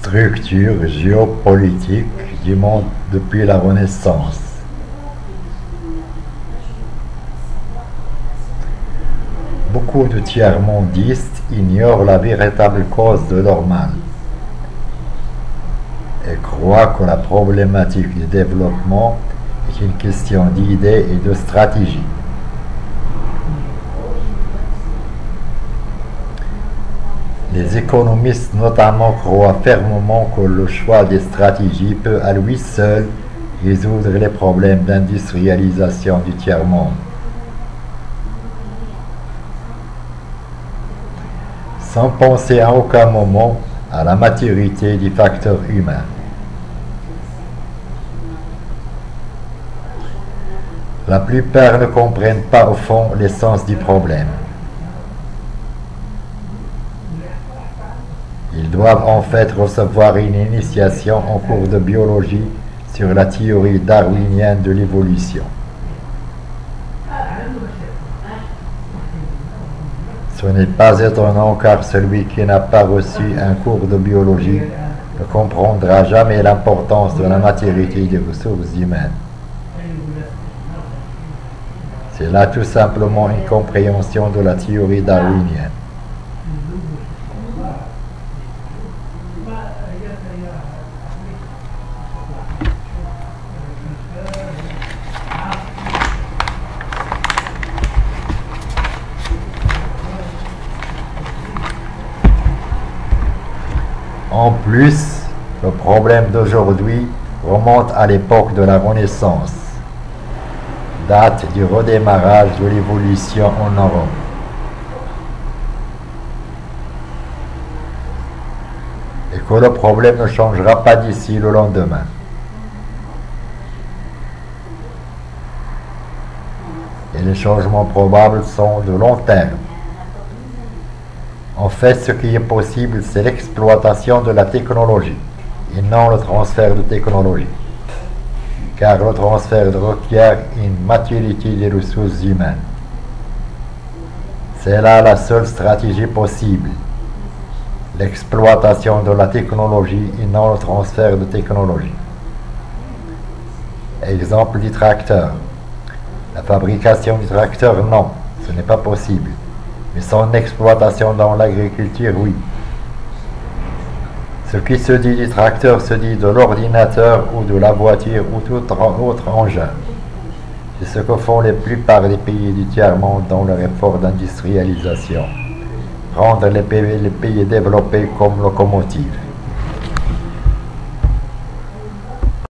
Structure géopolitique du monde depuis la Renaissance. Beaucoup de tiers-mondistes ignorent la véritable cause de leur mal et croient que la problématique du développement est une question d'idées et de stratégie. Les économistes notamment croient fermement que le choix des stratégies peut à lui seul résoudre les problèmes d'industrialisation du tiers-monde. Sans penser à aucun moment à la maturité du facteur humain. La plupart ne comprennent pas au fond l'essence du problème. Ils doivent en fait recevoir une initiation en cours de biologie sur la théorie darwinienne de l'évolution. Ce n'est pas étonnant car celui qui n'a pas reçu un cours de biologie ne comprendra jamais l'importance de la maturité des ressources humaines. C'est là tout simplement une compréhension de la théorie darwinienne. En plus, le problème d'aujourd'hui remonte à l'époque de la Renaissance, date du redémarrage de l'évolution en Europe. Et que le problème ne changera pas d'ici le lendemain. Et les changements probables sont de long terme. En fait, ce qui est possible, c'est l'exploitation de la technologie, et non le transfert de technologie. Car le transfert requiert une maturité des ressources humaines. C'est là la seule stratégie possible. L'exploitation de la technologie et non le transfert de technologie. Exemple du tracteur. La fabrication du tracteur, non, ce n'est pas possible. Mais son exploitation dans l'agriculture, oui. Ce qui se dit du tracteur se dit de l'ordinateur ou de la voiture ou tout autre engin. C'est ce que font la plupart des pays du tiers-monde dans leur effort d'industrialisation. Rendre les pays développés comme locomotives.